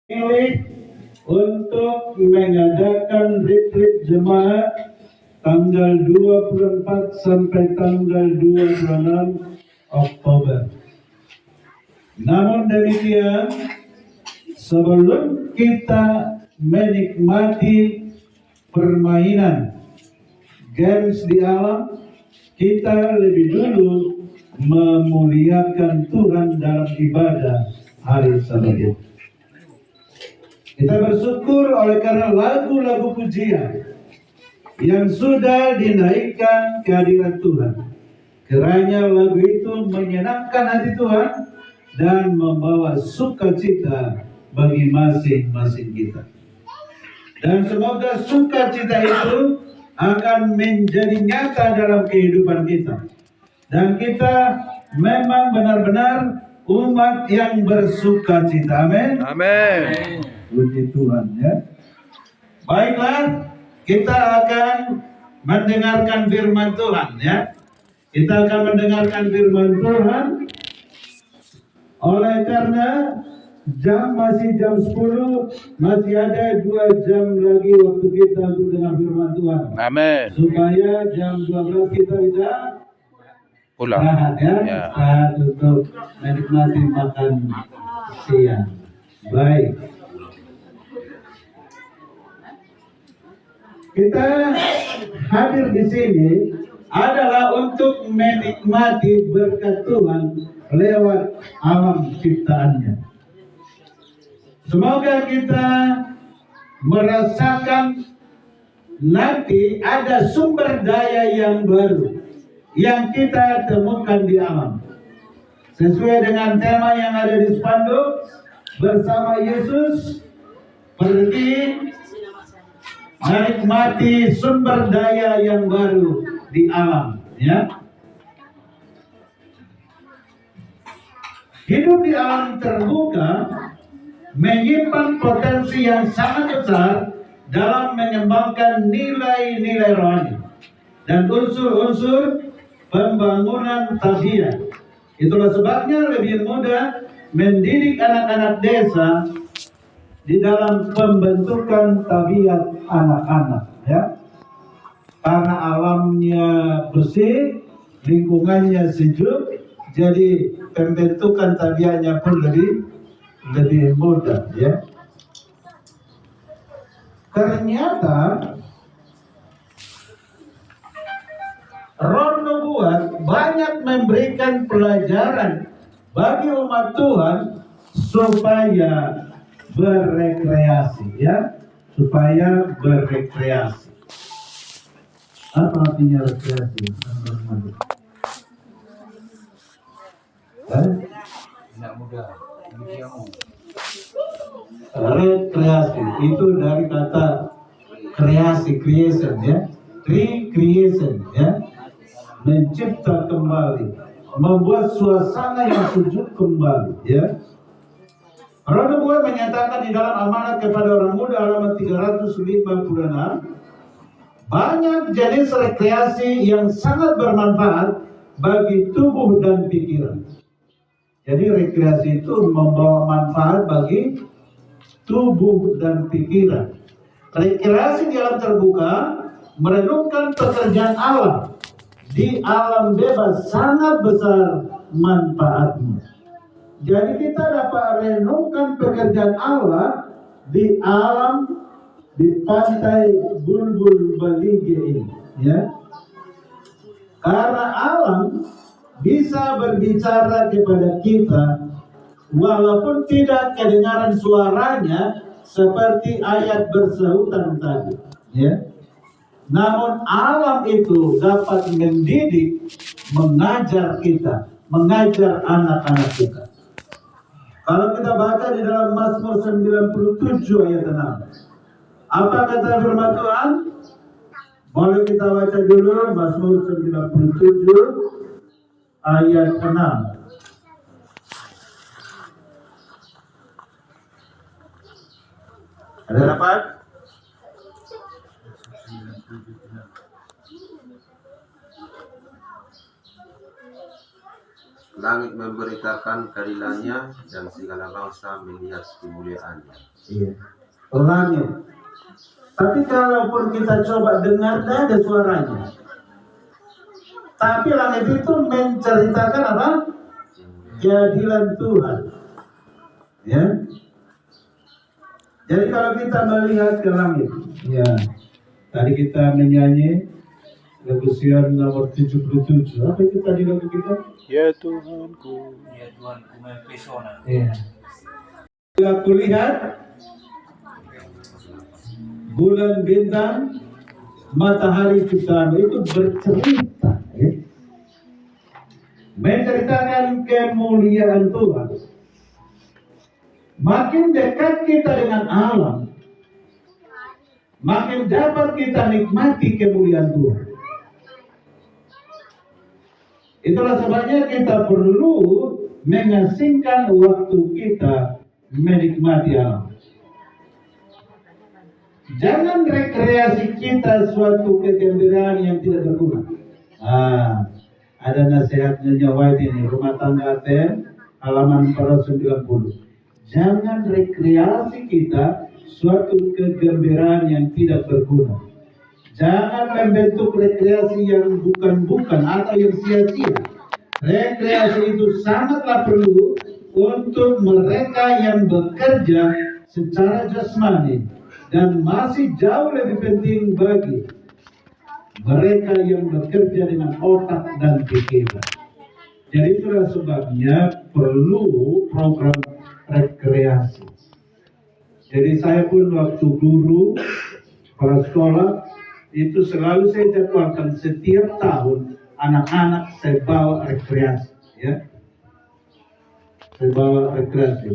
Pilih untuk mengadakan retreat jemaat tanggal 24 sampai tanggal 26 Oktober. Namun demikian, sebelum kita menikmati permainan games di alam, kita lebih dulu memuliakan Tuhan dalam ibadah hari Sabat. Kita bersyukur oleh karena lagu-lagu pujian yang sudah dinaikkan ke hadirat Tuhan. Kiranya lagu itu menyenangkan hati Tuhan dan membawa sukacita bagi masing-masing kita. Dan semoga sukacita itu akan menjadi nyata dalam kehidupan kita. Dan kita memang benar-benar umat yang bersukacita. Amin. Amin. Puji Tuhan ya. Baiklah, kita akan mendengarkan firman Tuhan ya. Kita akan mendengarkan firman Tuhan. Oleh karena masih jam 10, masih ada 2 jam lagi waktu kita untuk dengar firman Tuhan. Amin. Supaya jam 12 kita bisa Pulang. istirahat ya. Ya. Istirahat untuk menikmati makan siang. Baik. Kita hadir di sini adalah untuk menikmati berkat Tuhan lewat alam ciptaannya. Semoga kita merasakan nanti ada sumber daya yang baru yang kita temukan di alam. Sesuai dengan tema yang ada di spanduk, bersama Yesus pergi menikmati sumber daya yang baru di alam ya. Hidup di alam terbuka menyimpan potensi yang sangat besar dalam mengembangkan nilai-nilai rohani dan unsur-unsur pembangunan tabiat. Itulah sebabnya lebih mudah mendidik anak-anak desa di dalam pembentukan tabiat anak-anak ya. Karena alamnya bersih, lingkungannya sejuk, jadi pembentukan tabiatnya pun lebih mudah ya. Ternyata roh nubuat banyak memberikan pelajaran bagi umat Tuhan supaya berekreasi ya, supaya berekreasi. Apa artinya rekreasi? Anak muda, usiamu. Rekreasi itu dari kata kreasi, creation ya, recreation ya, mencipta kembali, membuat suasana yang sejuk kembali ya. Roh Nubuat menyatakan di dalam amanat kepada orang muda halaman 356, banyak jenis rekreasi yang sangat bermanfaat bagi tubuh dan pikiran. Jadi rekreasi itu membawa manfaat bagi tubuh dan pikiran. Rekreasi di alam terbuka merenungkan pekerjaan alam di alam bebas sangat besar manfaatnya. Jadi kita dapat renungkan pekerjaan Allah di alam, di pantai Bulbul Balige ini ya. Karena alam bisa berbicara kepada kita walaupun tidak kedengaran suaranya seperti ayat bersahutan tadi ya. Namun alam itu dapat mendidik, mengajar kita, mengajar anak-anak kita. Kalau kita baca di dalam Mazmur 97 ayat 6, apa kata firman Tuhan? Boleh kita baca dulu Mazmur 97 ayat 6. Ada dapat? Langit memberitakan keadilannya dan segala bangsa melihat kemuliaannya. Iya. Langit. Tapi kalaupun kita coba dengar, tidak ada suaranya. Tapi langit itu menceritakan apa? Keadilan Tuhan. Ya. Jadi kalau kita melihat ke langit, ya. Tadi kita menyanyi lagu Sion nomor 77. Apa itu tadi lagu kita? Ya Tuhanku. Ya Tuhanku mempesona. Iya. Aku lihat bulan bintang, matahari ciptaan itu bercerita, ya. Menceritakan kemuliaan Tuhan. Makin dekat kita dengan alam, makin dapat kita nikmati kemuliaan Tuhan. Itulah sebabnya kita perlu mengasingkan waktu kita menikmati alam. Jangan rekreasi kita suatu kegembiraan yang tidak berguna. Ada nasihatnya Nyonya ini, Rumah Tangga Aten, halaman 490. Jangan rekreasi kita suatu kegembiraan yang tidak berguna. Jangan membentuk rekreasi yang bukan-bukan atau yang sia-sia. Rekreasi itu sangatlah perlu untuk mereka yang bekerja secara jasmani, dan masih jauh lebih penting bagi mereka yang bekerja dengan otak dan pikiran. Jadi itulah sebabnya perlu program rekreasi. Jadi saya pun waktu guru pada sekolah itu selalu saya jadwalkan setiap tahun anak-anak saya bawa rekreasi, ya. Saya bawa rekreasi.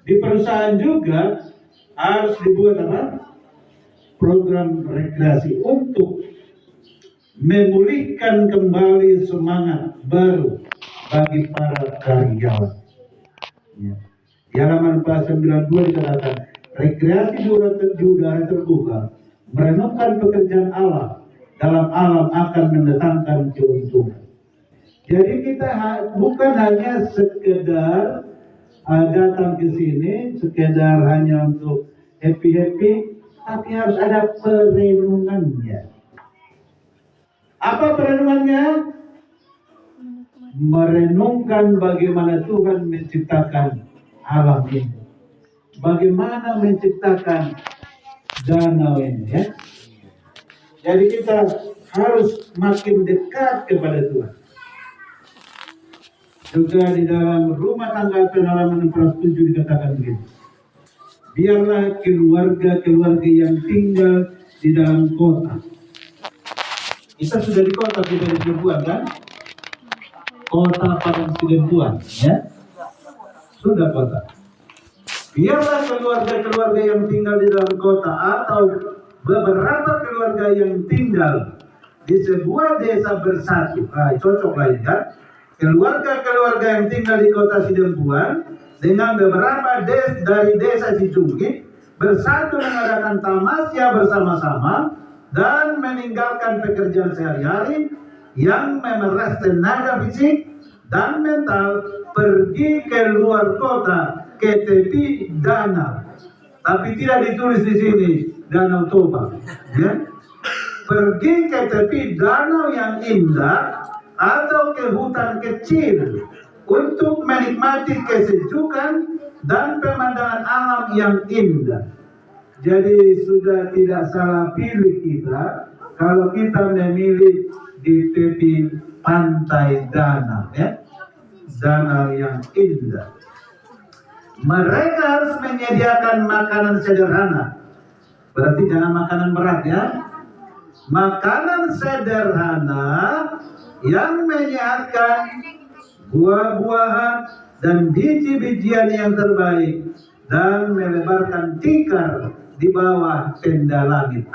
Di perusahaan juga harus dibuat apa? Program rekreasi untuk memulihkan kembali semangat baru bagi para karyawan. Ya. Di halaman 492 dikatakan, rekreasi di udara terbuka merenungkan pekerjaan Allah dalam alam akan mendatangkan keuntungan. Jadi kita bukan hanya sekedar datang ke sini, sekedar hanya untuk happy-happy, tapi harus ada perenungannya. Apa perenungannya? Merenungkan bagaimana Tuhan menciptakan alam ini, bagaimana menciptakan danau ini, ya. Jadi kita harus makin dekat kepada Tuhan. Juga di dalam Rumah Tangga halaman 47 dikatakan begini, biarlah keluarga-keluarga yang tinggal di dalam kota. Kita sudah di kota, tidak di Cilebuan, kan? Kota Padang Sidempuan, ya, sudah kota. Biarlah keluarga-keluarga yang tinggal di dalam kota atau beberapa keluarga yang tinggal di sebuah desa bersatu. Cocok lagi, kan? Keluarga-keluarga yang tinggal di kota Sidempuan dengan beberapa dari desa Cicunggi bersatu mengadakan tamasya bersama-sama dan meninggalkan pekerjaan sehari-hari yang memeras tenaga fisik dan mental, pergi ke luar kota ke tepi danau. Tapi tidak ditulis di sini Danau Toba, ya. Pergi ke tepi danau yang indah atau ke hutan kecil untuk menikmati kesejukan dan pemandangan alam yang indah. Jadi sudah tidak salah pilih kita kalau kita memilih di tepi pantai danau, ya, danau yang indah. Mereka harus menyediakan makanan sederhana. Berarti jangan makanan berat, ya. Makanan sederhana yang menyehatkan, buah-buahan dan biji-bijian yang terbaik, dan melebarkan tikar di bawah tenda langit.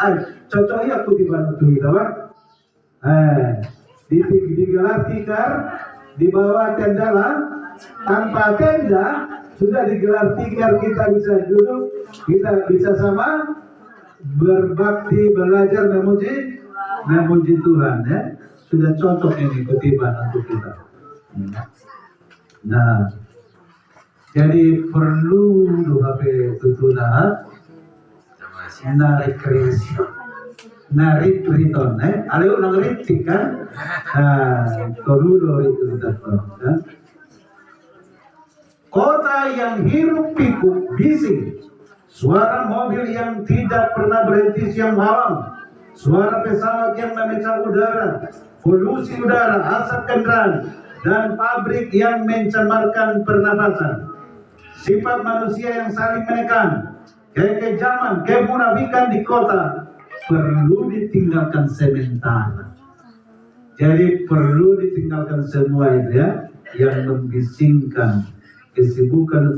Cocoknya aku di Batu itu, Pak. Digelar tikar di bawah tenda langit. Tanpa tenda sudah digelar tikar, kita bisa duduk, kita bisa sama berbakti, belajar memuji Tuhan, ya. Sudah cocok ini kutipan untuk kita. Nah, jadi perlu HP tutuna narik kreasi, narik return, ada orang ritik kan? Perlu itu kan? Kota yang hiruk pikuk bising, suara mobil yang tidak pernah berhenti siang malam, suara pesawat yang memecah udara, polusi udara, asap kendaraan, dan pabrik yang mencemarkan pernapasan. Sifat manusia yang saling menekan, kekejaman, kemunafikan di kota perlu ditinggalkan sementara. Jadi perlu ditinggalkan semua itu ya, yang membisingkan kesibukan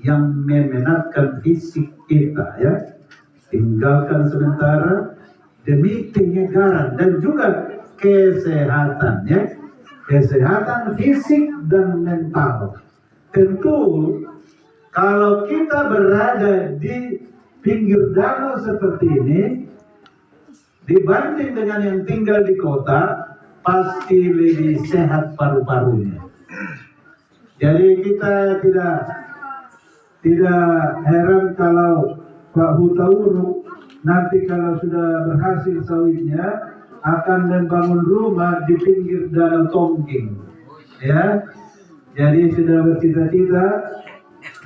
yang memenatkan fisik kita ya. Tinggalkan sementara demi penyegaran dan juga kesehatan ya. Kesehatan fisik dan mental. Tentu kalau kita berada di pinggir danau seperti ini, dibanding dengan yang tinggal di kota, pasti lebih sehat paru-parunya. Jadi kita tidak heran kalau Pak Hutauruk nanti kalau sudah berhasil sawitnya akan membangun rumah di pinggir danau Tongking, ya. Jadi sudah bercita-cita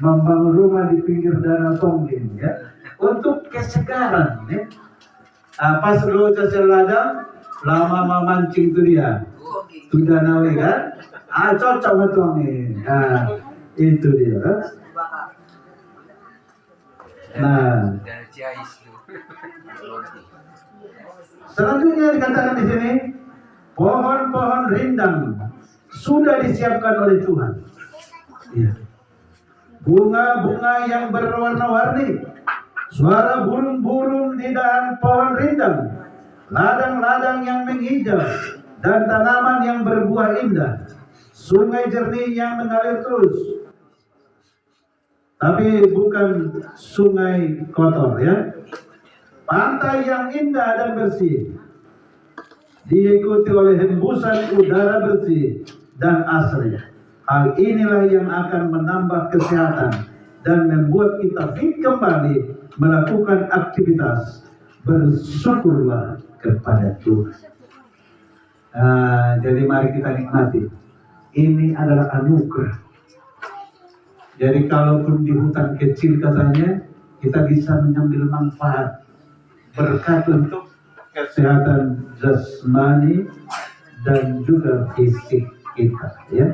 membangun rumah di pinggir danau Tongking, ya, untuk kesegaran, ya. Pas roja seladang lama memancing itu dia, itu danau kan, cocok betul nih, itu dia, kan? Nah. Selanjutnya dikatakan di sini, pohon-pohon rindang sudah disiapkan oleh Tuhan. Ya. Bunga-bunga yang berwarna-warni, suara burung-burung di dahan pohon rindang, ladang-ladang yang menghijau, dan tanaman yang berbuah indah, sungai jernih yang mengalir terus. Tapi bukan sungai kotor ya. Pantai yang indah dan bersih, diikuti oleh hembusan udara bersih dan asri. Hal inilah yang akan menambah kesehatan dan membuat kita fit kembali melakukan aktivitas. Bersyukurlah kepada Tuhan. Jadi mari kita nikmati. Ini adalah anugerah. Jadi kalaupun di hutan kecil katanya, kita bisa mengambil manfaat berkat untuk kesehatan jasmani dan juga fisik kita, ya.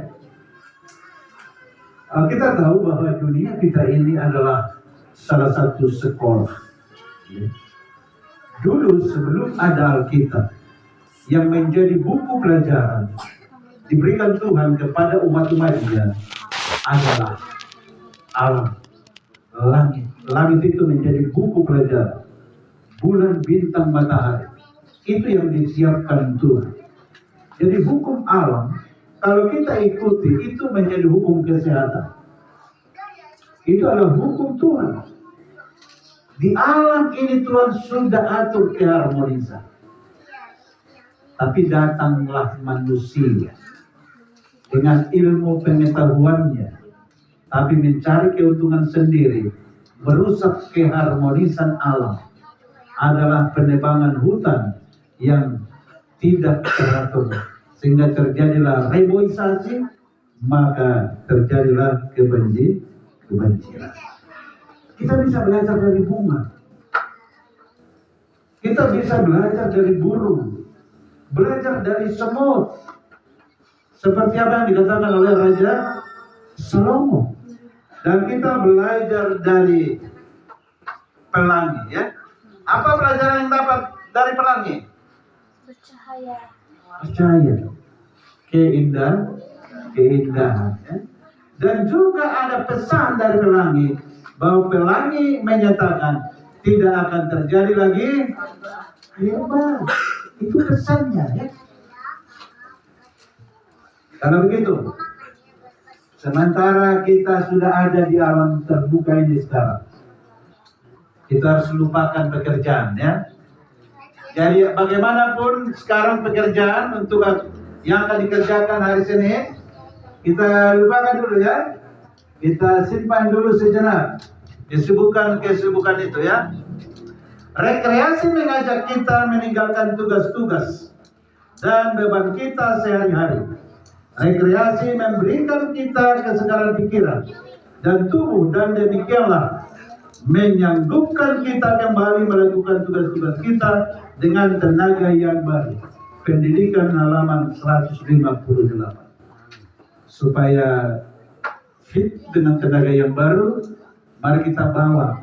Kita tahu bahwa dunia kita ini adalah salah satu sekolah. Ya. Dulu sebelum ada Alkitab yang menjadi buku pelajaran diberikan Tuhan kepada umat-umatnya adalah alam, langit. Langit itu menjadi buku pelajaran. Bulan, bintang, matahari, itu yang disiapkan Tuhan. Jadi hukum alam, kalau kita ikuti, itu menjadi hukum kesehatan. Itu adalah hukum Tuhan. Di alam ini Tuhan sudah atur keharmonisan. Tapi datanglah manusia dengan ilmu pengetahuannya, tapi mencari keuntungan sendiri, merusak keharmonisan alam. Adalah penebangan hutan yang tidak teratur, sehingga terjadilah reboisasi, maka terjadilah kebencian. Kita bisa belajar dari bunga, kita bisa belajar dari burung, belajar dari semut, seperti apa yang dikatakan oleh Raja Salomo, dan kita belajar dari pelangi, ya. Apa pelajaran yang dapat dari pelangi? Bercahaya. Bercahaya. Keindahan. Ya. Dan juga ada pesan dari pelangi, bahwa pelangi menyatakan tidak akan terjadi lagi riba. Itu pesannya, ya. Kalau begitu, sementara kita sudah ada di alam terbuka ini sekarang, kita harus lupakan pekerjaan, ya. Jadi bagaimanapun sekarang pekerjaan untuk yang akan dikerjakan hari Senin, kita lupakan dulu ya. Kita simpan dulu sejenak kesibukan itu ya. Rekreasi mengajak kita meninggalkan tugas-tugas dan beban kita sehari-hari. Rekreasi memberikan kita kesegaran pikiran dan tubuh, dan demikianlah menyanggupkan kita kembali melakukan tugas-tugas kita dengan tenaga yang baru. Pendidikan halaman 158. Supaya fit dengan tenaga yang baru, mari kita bawa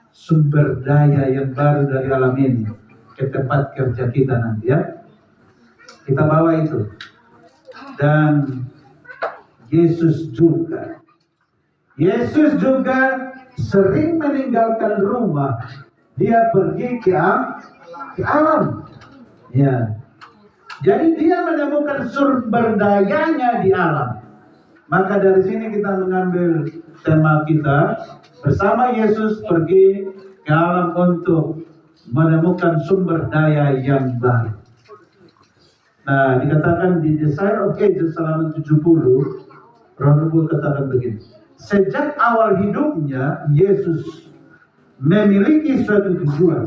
sumber daya yang baru dari alam ini ke tempat kerja kita nanti ya. Kita bawa itu. Dan Yesus juga sering meninggalkan rumah. Dia pergi ke alam. Ya. Jadi dia menemukan sumber dayanya di alam. Maka dari sini kita mengambil tema kita, bersama Yesus pergi ke alam untuk menemukan sumber daya yang baru. Nah, dikatakan di Desire of Ages halaman 70, Roh Kudus katakan begini. Sejak awal hidupnya, Yesus memiliki suatu tujuan.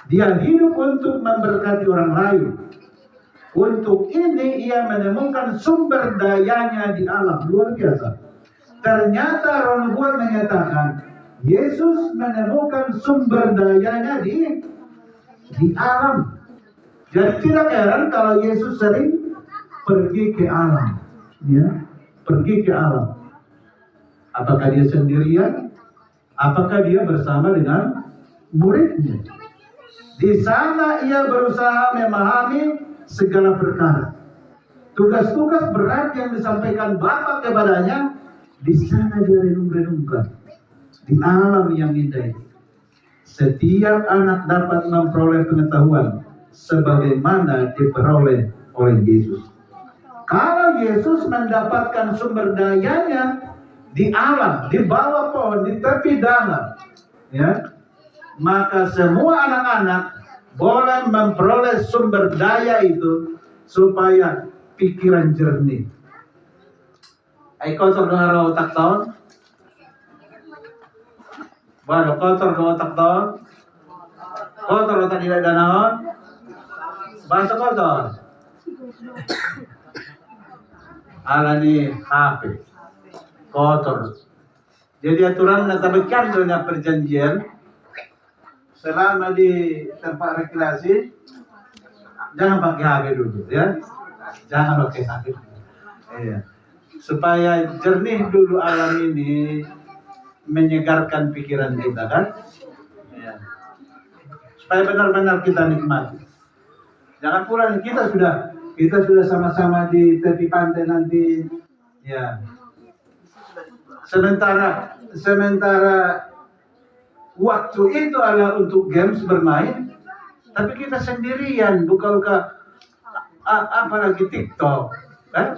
Dia hidup untuk memberkati orang lain. Untuk ini ia menemukan sumber dayanya di alam. Luar biasa. Ternyata Roh Kudus menyatakan Yesus menemukan sumber dayanya di alam. Jadi tidak heran kalau Yesus sering pergi ke alam, ya, pergi ke alam. Apakah dia sendirian? Apakah dia bersama dengan muridnya? Di sana ia berusaha memahami segala perkara. Tugas-tugas berat yang disampaikan Bapa kepadanya, di sana dia renung-renungkan. Di alam yang indah. Setiap anak dapat memperoleh pengetahuan sebagaimana diperoleh oleh Yesus. Kalau Yesus mendapatkan sumber dayanya di alam, di bawah pohon, di tepi danau, ya, maka semua anak-anak boleh memperoleh sumber daya itu supaya pikiran jernih. Kotor dengan otak tahun, baru kotor dengan otak tahun, kotor otak tidak danau. Bahasa kotor. Alani HP. Kotor. Jadi aturan natabekan dengan perjanjian selama di tempat rekreasi jangan pakai HP dulu ya. Jangan pakai HP. Iya. Supaya jernih dulu alam ini, menyegarkan pikiran kita kan. Iya. Supaya benar-benar kita nikmati. Jangan pulang, kita sudah sama-sama di tepi pantai nanti, ya. Sementara waktu itu adalah untuk games bermain, tapi kita sendirian buka-buka apalagi TikTok, kan?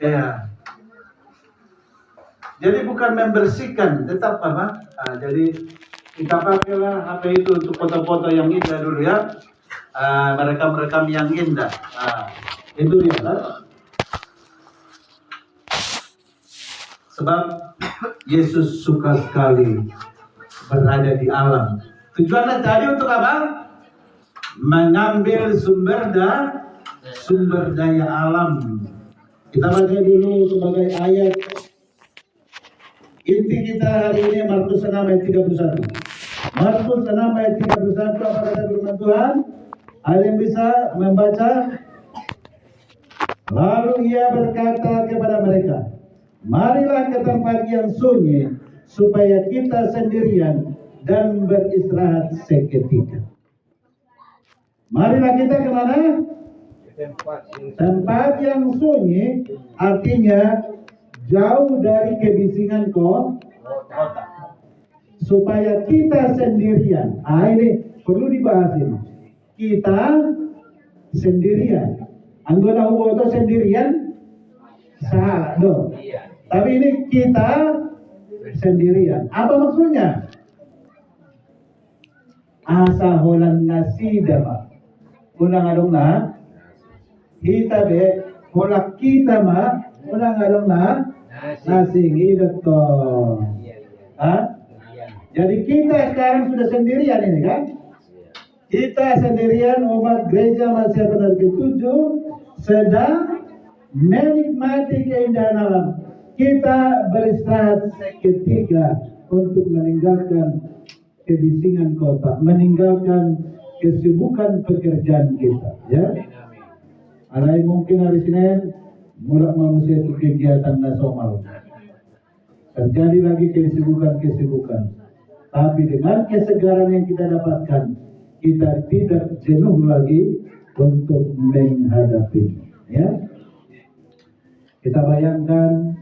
Ya. Jadi bukan membersihkan, tetap apa? Jadi kita pakailah HP itu untuk foto-foto yang indah dulu ya. Merekam yang indah. Itu dia kan? Sebab Yesus suka sekali berada di alam. Tujuannya tadi untuk apa? Mengambil sumber daya alam. Kita baca dulu sebagai ayat inti kita hari ini, Markus 6 ayat 31. Markus 6 ayat 31, apa kata firman Tuhan? Ada yang bisa membaca? Lalu ia berkata kepada mereka, marilah ke tempat yang sunyi, supaya kita sendirian dan beristirahat seketika. Marilah kita kemana? Tempat yang sunyi, artinya jauh dari kebisingan kota. Supaya kita sendirian. Ini perlu dibahas ini. Kita sendirian. Anggota Uboto sendirian salah dong. Tapi ini kita sendirian. Apa maksudnya? Asa holan nasida, Pak. Unang adong na Kita be pola kita mah udah ngadong nasi gitu. Jadi kita sekarang sudah sendirian ini kan? Kita sendirian umat gereja Masehi Penerus ke-7 sedang menikmati keindahan alam. Kita beristirahat seketika untuk meninggalkan kebisingan kota, meninggalkan kesibukan pekerjaan kita, ya. Ada yang mungkin hari Senin mulai manusia itu kegiatan nasional, terjadi lagi kesibukan. Tapi dengan kesegaran yang kita dapatkan, kita tidak jenuh lagi untuk menghadapi, ya. Kita bayangkan,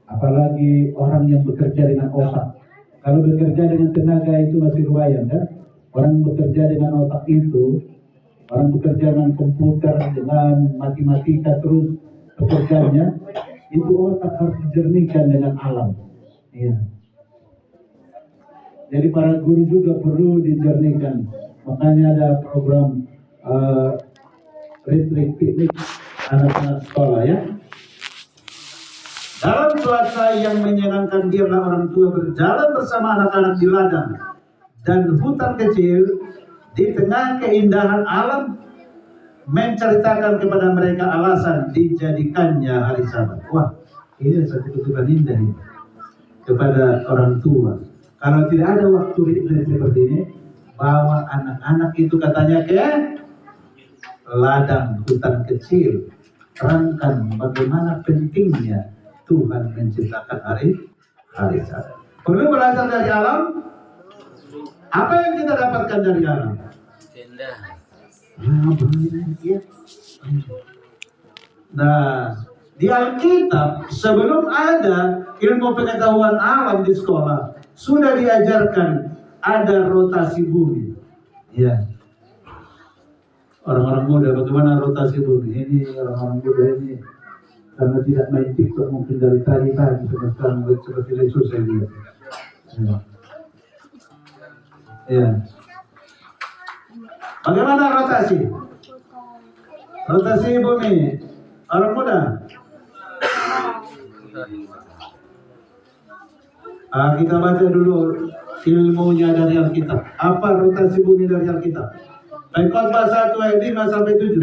apalagi orang yang bekerja dengan otak. Kalau bekerja dengan tenaga itu masih lumayan, kan? Orang bekerja dengan otak itu, orang bekerja dengan komputer, dengan matematika terus pekerjaannya, itu otak harus dijernihkan dengan alam. Iya. Jadi para guru juga perlu dijernihkan. Makanya ada program retreat piknik anak-anak sekolah, ya. Dalam cuaca yang menyenangkan, biarlah orang tua berjalan bersama anak-anak di ladang dan hutan kecil di tengah keindahan alam, menceritakan kepada mereka alasan dijadikannya hari Sabat. Wah, ini satu ketukan indah ini kepada orang tua. Kalau tidak ada waktu seperti ini, bawa anak-anak itu katanya ke ladang hutan kecil, terangkan bagaimana pentingnya Tuhan menciptakan hari Sabat. Perlu belajar dari alam. Apa yang kita dapatkan dari alam? Nah, di Alkitab sebelum ada ilmu pengetahuan alam di sekolah, sudah diajarkan ada rotasi bumi. Ya. Orang-orang muda bagaimana rotasi bumi? Ini orang-orang muda ini karena tidak main TikTok mungkin dari tadi pagi sampai sekarang seperti Yesus saya lihat. Ya. Bagaimana rotasi? Rotasi bumi. Orang muda. Kita baca dulu ilmunya dari Alkitab. Apa rotasi bumi dari Alkitab? Khotbah 1 ayat 5 sampai 7.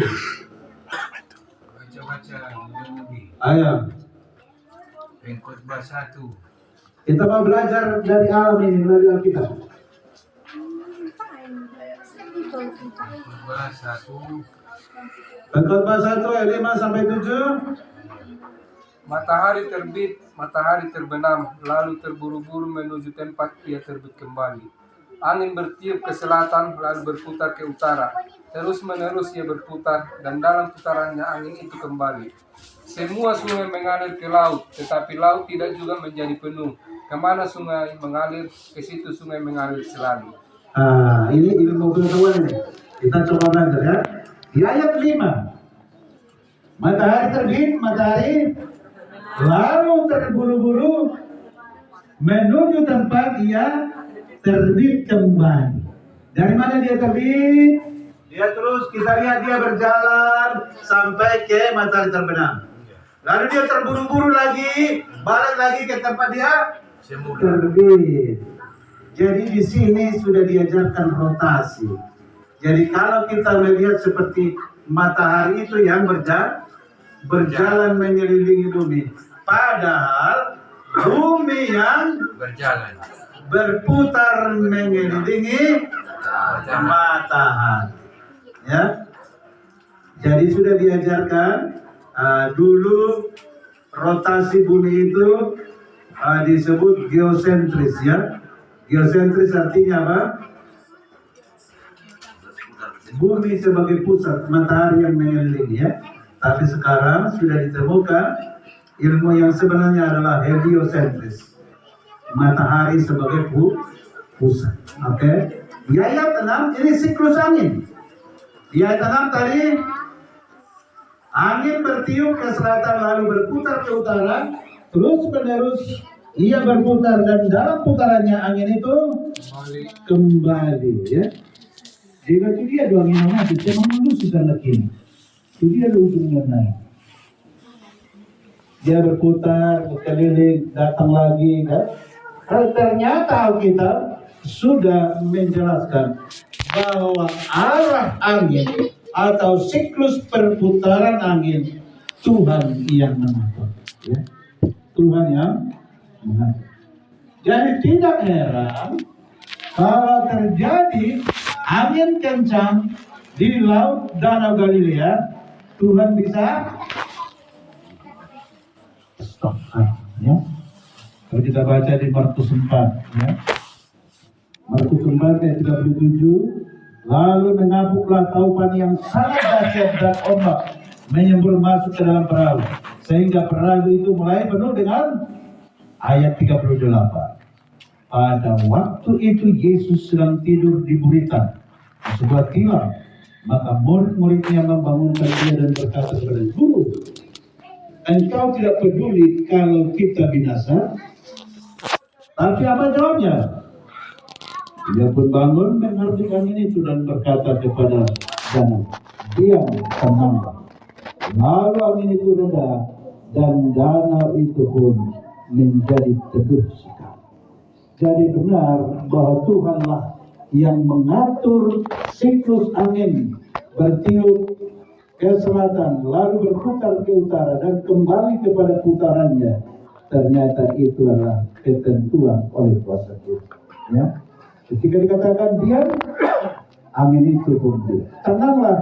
Baca Ayo. Khotbah 1. Kita mau belajar dari alam ini dari Alkitab. Khotbah 1. Khotbah 1 ayat 5 sampai 7. Matahari terbit, matahari terbenam, lalu terburu-buru menuju tempat ia terbit kembali. Angin bertiup ke selatan, lalu berputar ke utara. Terus-menerus ia berputar, dan dalam putarannya angin itu kembali. Semua sungai mengalir ke laut, tetapi laut tidak juga menjadi penuh. Kemana sungai mengalir, ke situ sungai mengalir selalu. Ini ilmu pengetahuan ini. Kita coba belajar, ya. Di ayat 5. Matahari terbit, matahari lalu terburu-buru menuju tempat ia terbit kembali. Dari mana dia terbit? Dia terus, kita lihat dia berjalan sampai ke matahari terbenam. Lalu dia terburu-buru lagi, balik lagi ke tempat dia terbit. Jadi di sini sudah diajarkan rotasi. Jadi kalau kita melihat seperti matahari itu yang berjalan mengelilingi bumi, padahal bumi yang berputar mengelilingi matahari. Ya, jadi sudah diajarkan dulu rotasi bumi itu disebut geosentris, ya. Geosentris artinya apa? Bumi sebagai pusat, matahari yang mengelilingi, ya. Tapi sekarang sudah ditemukan ilmu yang sebenarnya adalah heliosentris, matahari sebagai pusat. Oke. Di ayat 6 ini siklus angin. Di ayat 6 tadi angin bertiup ke selatan lalu berputar ke utara, terus menerus ia berputar dan dalam putarannya angin itu kembali, ya. Sehingga itu dia doang yang mati, memang manusia sana kini. Itu dia ujungnya naik. Dia berputar, berkeliling, datang lagi, kan? Ternyata Alkitab sudah menjelaskan bahwa arah angin atau siklus perputaran angin Tuhan yang mengatur, ya. Tuhan yang mengatur. Jadi tidak heran kalau terjadi angin kencang di laut Danau Galilea, Tuhan bisa stop, ya. Kalau kita baca di Markus 4, ya. Markus 4 ayat 37, lalu mengapuklah taupan yang sangat dahsyat dan ombak menyembur masuk ke dalam perahu, sehingga perahu itu mulai penuh dengan ayat 38. Pada waktu itu Yesus sedang tidur di buritan di sebuah tilam, maka murid-muridnya membangunkan dia dan berkata kepada Guru, engkau tidak peduli kalau kita binasa? Tapi apa jawabnya? Dia pun bangun menghentikan itu dan berkata kepada danau, diam, tenanglah. Lalu angin itu reda dan danau itu pun menjadi teduh sekali. Jadi benar bahwa Tuhanlah yang mengatur siklus angin bertiup ke selatan, lalu berputar ke utara dan kembali kepada putarannya. Ternyata itu adalah ketentuan oleh kuasa Tuhan. Ya. Ketika dikatakan diam, angin itu pun diam. Tenanglah,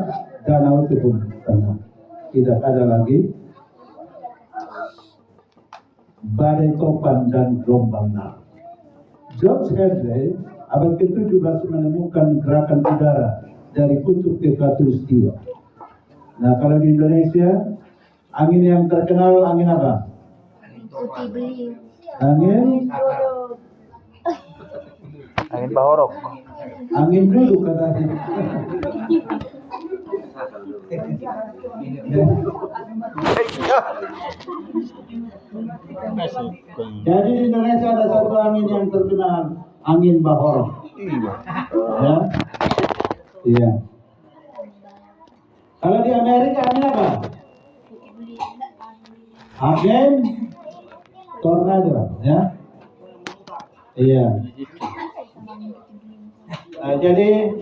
danau itu pun tenang. Tidak ada lagi badai topan dan gelombang laut. George Hadley abad ke-17 menemukan gerakan udara dari kutub ke khatulistiwa. Nah, kalau di Indonesia, angin yang terkenal angin apa? Putih beliung. Angin Bahorok. angin dulu katanya. Jadi di Indonesia ada satu angin yang terkenal, angin Bahorok. Ya, iya. Kalau di Amerika angin apa? Angin tornado, ya. Iya. Nah, jadi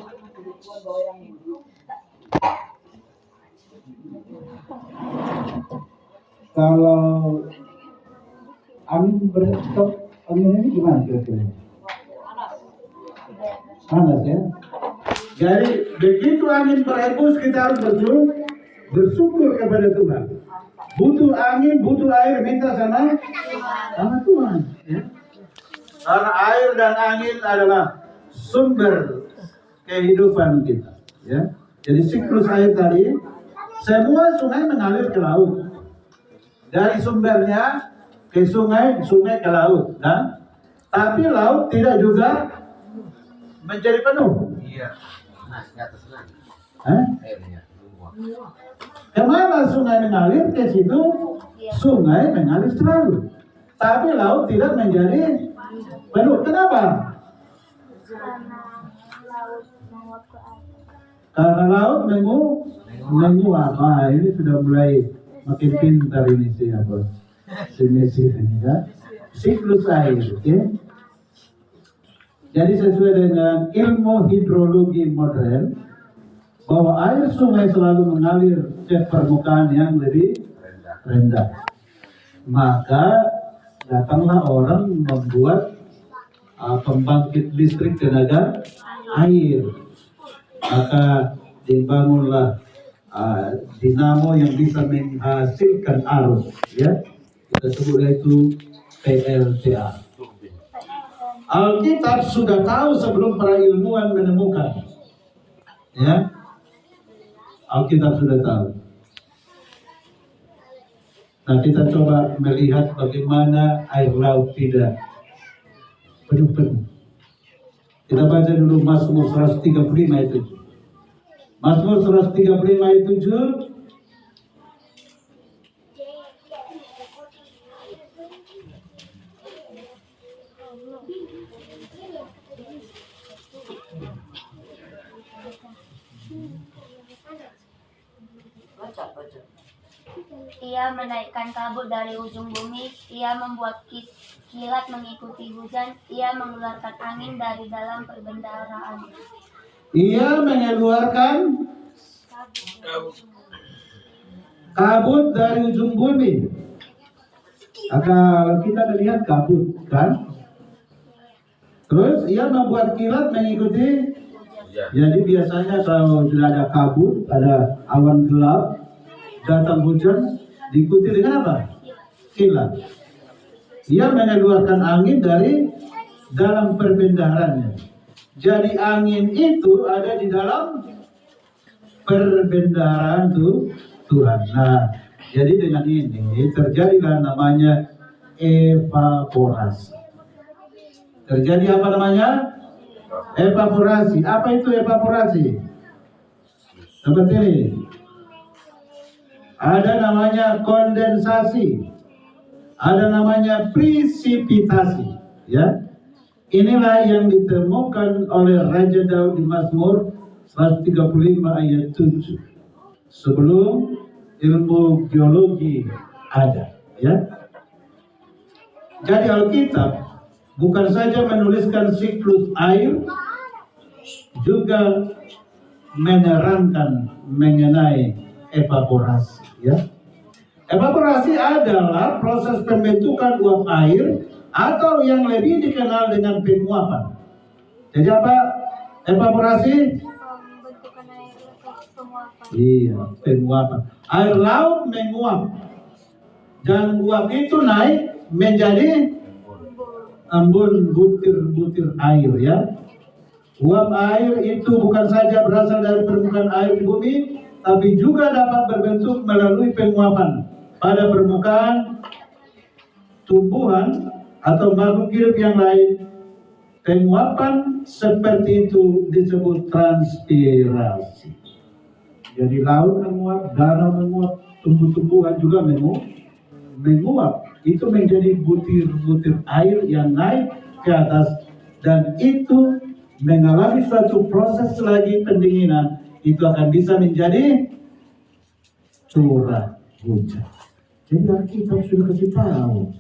kalau angin berstop, angin ini gimana kira-kira? Panas ya. Jadi begitu angin berhembus, kita harus bersyukur kepada Tuhan. Butuh angin, butuh air, minta sama Tuhan. Ya. Karena air dan angin adalah sumber kehidupan kita. Ya. Jadi siklus air tadi, semua sungai mengalir ke laut. Dari sumbernya ke sungai, sungai ke laut. Nah, tapi laut tidak juga menjadi penuh. Iya. Nah, di atas lagi. Airnya. Kemana sungai mengalir, ke situ sungai mengalir selalu. Tapi laut tidak menjadi penuh. Kenapa? Karena laut menguap. Nah, ini sudah mulai makin pintar ini siapa? Si Messi ini ya. Siklus air, oke? Jadi sesuai dengan ilmu hidrologi modern, bahwa air sungai selalu mengalir ke permukaan yang lebih rendah. Maka datanglah orang membuat pembangkit listrik tenaga air. Maka dibangunlah dinamo yang bisa menghasilkan arus, ya. Kita sebutlah itu PLTA. Alkitab sudah tahu sebelum para ilmuwan menemukan, ya. Alkitab sudah tahu. Nah, kita coba melihat bagaimana air laut tidak penuh-penuh. Kita baca dulu Mazmur 135 ayat 7. Mazmur 135 ayat 7. Ia menaikkan kabut dari ujung bumi, ia membuat kilat mengikuti hujan, ia mengeluarkan angin dari dalam perbendaharaan. Ia mengeluarkan kabut dari ujung bumi. Kalau kita melihat kabut, kan? Terus ia membuat kilat mengikuti. Jadi biasanya kalau sudah ada kabut, ada awan gelap, datang hujan, diikuti dengan apa? Kilat. Ia mengeluarkan angin dari dalam perbendaharanya. Jadi angin itu ada di dalam perbendaharaan Tuhan. Nah, jadi dengan ini terjadilah namanya evaporasi. Terjadi apa namanya? Evaporasi. Apa itu evaporasi? Seperti ini. Ada namanya kondensasi. Ada namanya presipitasi. Ya. Inilah yang ditemukan oleh Raja Daud di Mazmur 135 ayat 7. Sebelum ilmu geologi ada. Ya. Jadi Alkitab bukan saja menuliskan siklus air, juga menerangkan mengenai evaporasi. Ya. Evaporasi adalah proses pembentukan uap air atau yang lebih dikenal dengan penguapan. Jadi apa evaporasi? Pembentukan air atau penguapan. Iya, penguapan. Air laut menguap dan uap itu naik menjadi embun butir-butir air, ya. Uap air itu bukan saja berasal dari permukaan air di bumi, tapi juga dapat berbentuk melalui penguapan pada permukaan tumbuhan atau makhluk hidup yang lain. Penguapan seperti itu disebut transpirasi. Jadi laut menguap, danau menguap, tumbuh-tumbuhan juga menguap. Itu menjadi butir-butir air yang naik ke atas, dan itu mengalami suatu proses lagi pendinginan, itu akan bisa menjadi curah hujan. Jadi Alkitab sudah kasih tahu.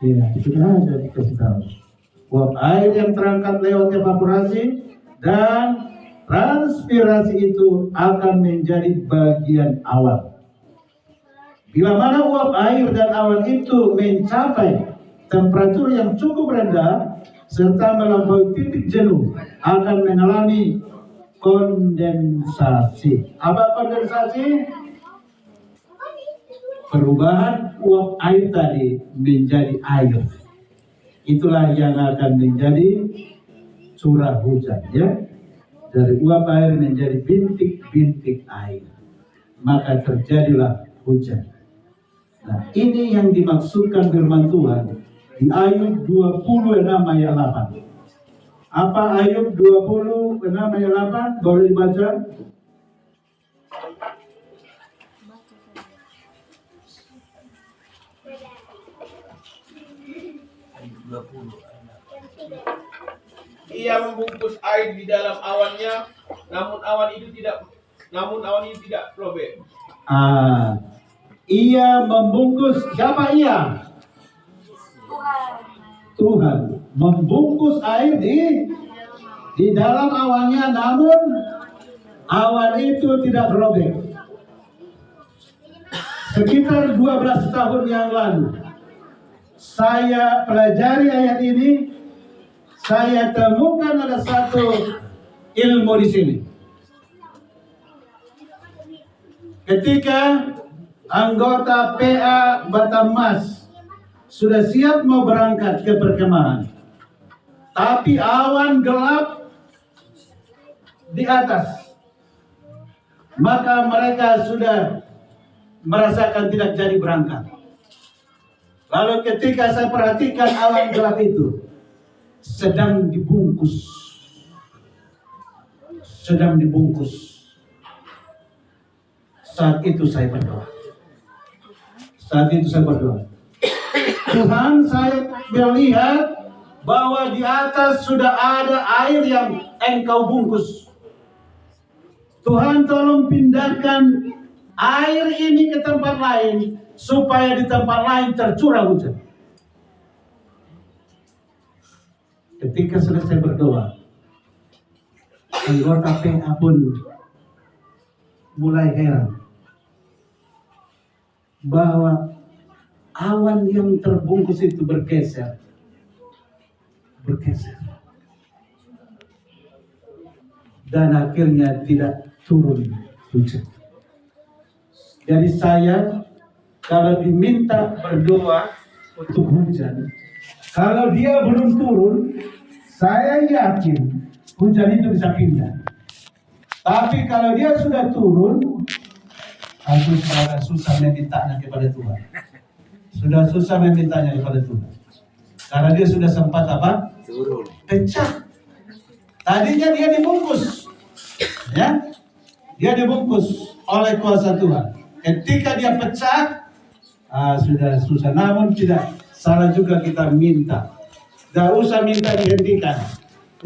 Ya, sudah ada dikasih tahu. Uap air yang terangkat lewat evaporasi dan transpirasi itu akan menjadi bagian awan. Bila mana uap air dan awan itu mencapai temperatur yang cukup rendah serta melampaui titik jenuh, akan mengalami kondensasi. Apa kondensasi? Perubahan uap air tadi menjadi air. Itulah yang akan menjadi curah hujan, ya. Dari uap air menjadi bintik-bintik air, maka terjadilah hujan. Nah, ini yang dimaksudkan firman Tuhan di Ayub 26 ayat 8. Apa Ayub 26 ayat 8? Boleh dibaca? Ayub 20. Ia membungkus air di dalam awannya, namun awan itu tidak robek. Ia membungkus, siapa ia? Tuhan membungkus air di dalam awannya, namun awan itu tidak robek. Sekitar 12 tahun yang lalu saya pelajari ayat ini. Saya temukan ada satu ilmu di sini. Ketika anggota PA Batammas sudah siap mau berangkat ke perkemahan, tapi awan gelap di atas, maka mereka sudah merasakan tidak jadi berangkat. Lalu ketika saya perhatikan awan gelap itu sedang dibungkus. Saat itu saya berdoa. Tuhan, saya melihat bahwa di atas sudah ada air yang Engkau bungkus. Tuhan tolong pindahkan air ini ke tempat lain supaya di tempat lain tercurah hujan. Ketika selesai berdoa, anggota PA pun mulai heran bahwa awan yang terbungkus itu bergeser. Dan akhirnya tidak turun hujan. Jadi saya kalau diminta berdoa untuk hujan, kalau dia belum turun, saya yakin hujan itu bisa pindah. Tapi kalau dia sudah turun, aku sudah susah memintanya kepada Tuhan. Sudah susah memintanya kepada Tuhan. Karena dia sudah sempat apa? Turun. Pecah. Tadinya dia dibungkus, ya, dia dibungkus oleh kuasa Tuhan. Ketika dia pecah, sudah susah. Namun tidak salah juga kita minta. Tidak usah minta dihentikan.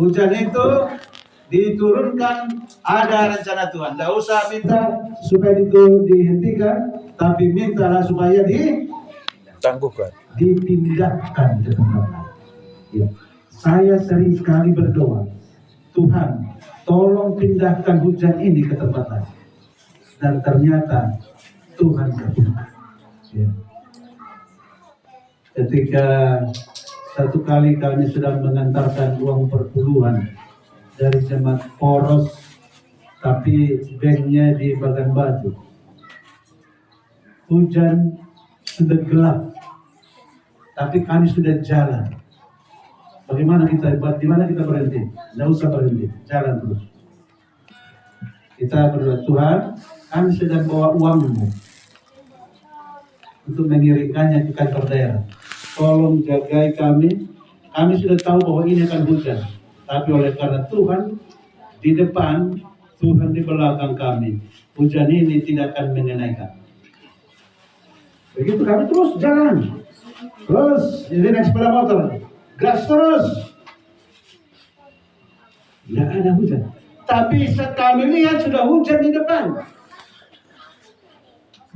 Hujan itu diturunkan, ada rencana Tuhan. Tidak usah minta supaya itu dihentikan, tapi mintalah supaya Tangguhkan. dipindahkan ke tempat lain. Ya. Saya sering sekali berdoa, Tuhan, tolong pindahkan hujan ini ke tempat lain. Dan ternyata Tuhan kabulkan. Ya. Ketika satu kali kami sedang mengantarkan uang perpuluhan dari jemaat Poros, tapi banknya di Bagan Batu. Hujan sudah gelap, tapi kami sudah jalan. Bagaimana kita, di mana kita berhenti? Tidak usah berhenti, jalan terus. Kita berdoa, Tuhan, kami sedang bawa uangmu untuk mengirimkannya ke kantor daerah. Tolong jagai kami. Kami sudah tahu bahwa ini akan hujan, tapi oleh karena Tuhan di depan, Tuhan di belakang kami, hujan ini tidak akan mengenai kami. Begitu kami terus jalan, terus ini naik sepeda motor, gas terus. Tidak ada hujan, tapi saat kami lihat sudah hujan di depan.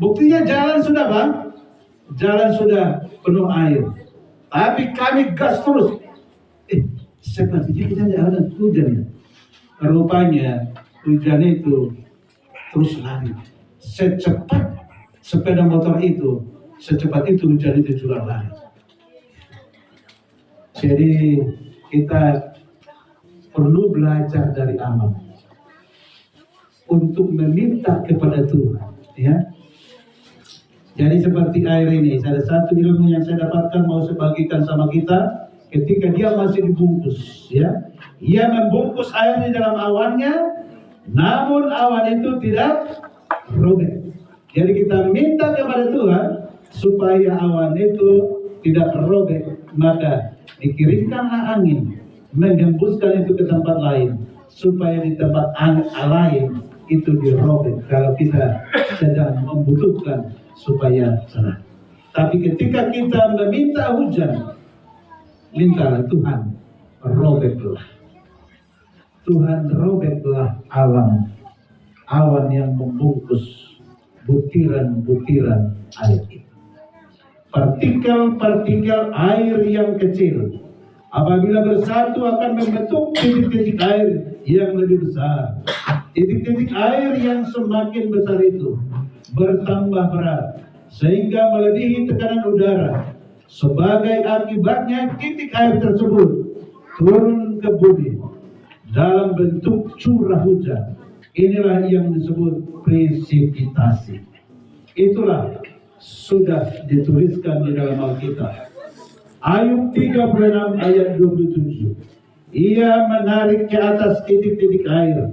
Buktinya jalan sudah bang, jalan sudah penuh air, tapi kami gas terus. Sepertinya kita tidak ada hujan ya. Rupanya hujan itu terus lari. Secepat sepeda motor itu, secepat itu hujan itu juga lari. Jadi kita perlu belajar dari alam untuk meminta kepada Tuhan, ya. Jadi seperti air ini, ada satu ilmu yang saya dapatkan mau saya bagikan sama kita. Ketika dia masih dibungkus, ya, ia membungkus air di dalam awannya, namun awan itu tidak robek. Jadi kita minta kepada Tuhan supaya awan itu tidak robek, maka dikirimkanlah angin menghembuskan itu ke tempat lain, supaya di tempat angin lain itu dirobek kalau kita sedang membutuhkan supaya cerah. Tapi ketika kita meminta hujan, mintalah Tuhan robeklah. Tuhan robeklah awan yang membungkus butiran-butiran air itu. Partikel-partikel air yang kecil apabila bersatu akan membentuk titik-titik air yang lebih besar. Titik-titik air yang semakin besar itu bertambah berat sehingga melebihi tekanan udara. Sebagai akibatnya titik air tersebut turun ke bumi dalam bentuk curah hujan. Inilah yang disebut presipitasi. Itulah sudah dituliskan di dalam Alkitab. Ayub 36 ayat 27. Ia menarik ke atas titik-titik air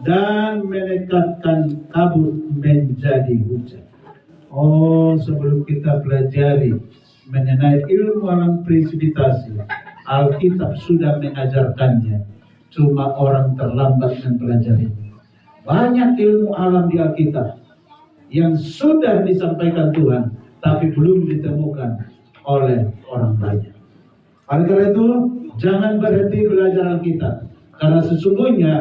dan menekatkan kabut menjadi hujan. Oh, sebelum kita pelajari mengenai ilmu alam presipitasi, Alkitab sudah mengajarkannya. Cuma orang terlambat mempelajarinya. Banyak ilmu alam di Alkitab yang sudah disampaikan Tuhan, tapi belum ditemukan oleh orang banyak. Oleh karena itu, jangan berhenti belajar Alkitab, karena sesungguhnya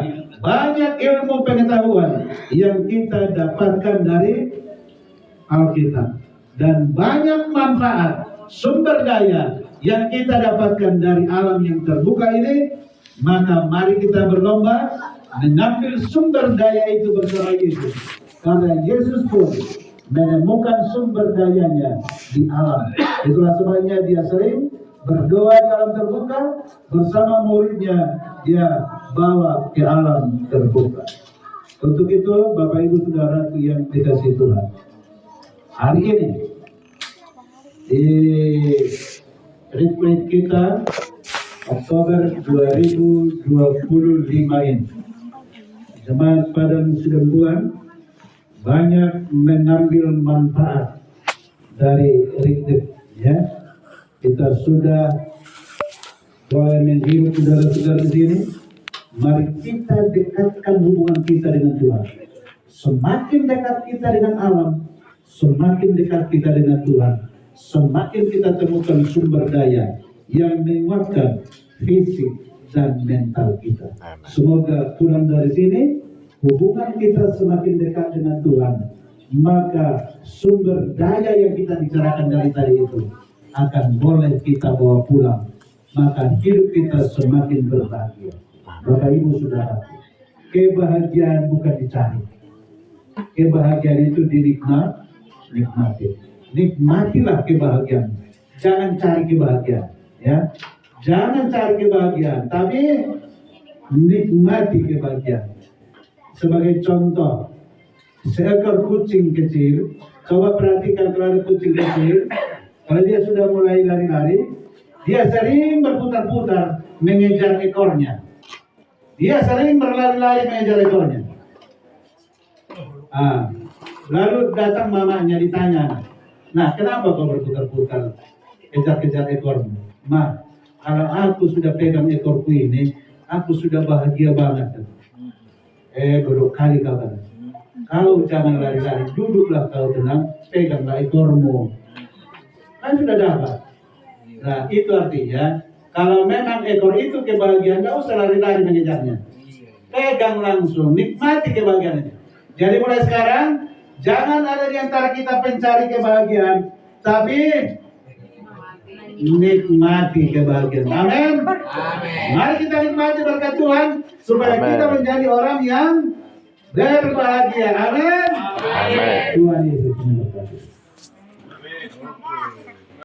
banyak ilmu pengetahuan yang kita dapatkan dari Alkitab, dan banyak manfaat sumber daya yang kita dapatkan dari alam yang terbuka ini. Maka mari kita berlomba mengambil sumber daya itu bersama Yesus, karena Yesus pun menemukan sumber dayanya di alam. Itulah sebabnya dia sering berdoa di alam terbuka bersama muridnya, dia bawa ke alam terbuka. Untuk itu Bapak Ibu Saudara yang dikasihi Tuhan, hari ini di retreat kita Oktober 2025 ini, Jemaat Padang Sidempuan banyak mengambil manfaat dari retreat, ya. Kita sudah mulai menghirup saudara-saudara di sini. Mari kita dekatkan hubungan kita dengan Tuhan. Semakin dekat kita dengan alam, semakin dekat kita dengan Tuhan, semakin kita temukan sumber daya yang menguatkan fisik dan mental kita. Semoga pulang dari sini hubungan kita semakin dekat dengan Tuhan, maka sumber daya yang kita bicarakan dari tadi itu akan boleh kita bawa pulang, maka hidup kita semakin berbahagia. Bapak Ibu Saudara, kebahagiaan bukan dicari, kebahagiaan itu nikmati. Nikmatilah kebahagiaan, jangan cari kebahagiaan, ya. Jangan cari kebahagiaan, tapi nikmati kebahagiaan. Sebagai contoh, seekor kucing kecil, coba perhatikan kalau ada kucing kecil, kalau dia sudah mulai lari-lari, dia sering berputar-putar mengejar ekornya. Dia sering berlari-lari mengejar ekornya. Lalu datang mamanya ditanya, nah kenapa kau berputar-putar kejar-kejar ekormu? Ma, kalau aku sudah pegang ekorku ini, aku sudah bahagia banget. Bodoh kali kau kan. Kau jangan lari-lari, duduklah kau tenang, peganglah ekormu. Kan sudah dapat. Nah itu artinya, kalau memang ekor itu kebahagiaan, tidak usah lari-lari mengejarnya. Pegang langsung, nikmati kebahagiaan itu. Jadi mulai sekarang, jangan ada di antara kita pencari kebahagiaan, tapi nikmati kebahagiaan. Amin. Mari kita nikmati berkat Tuhan supaya kita menjadi orang yang berbahagia. Amin. Tuhan Yesus.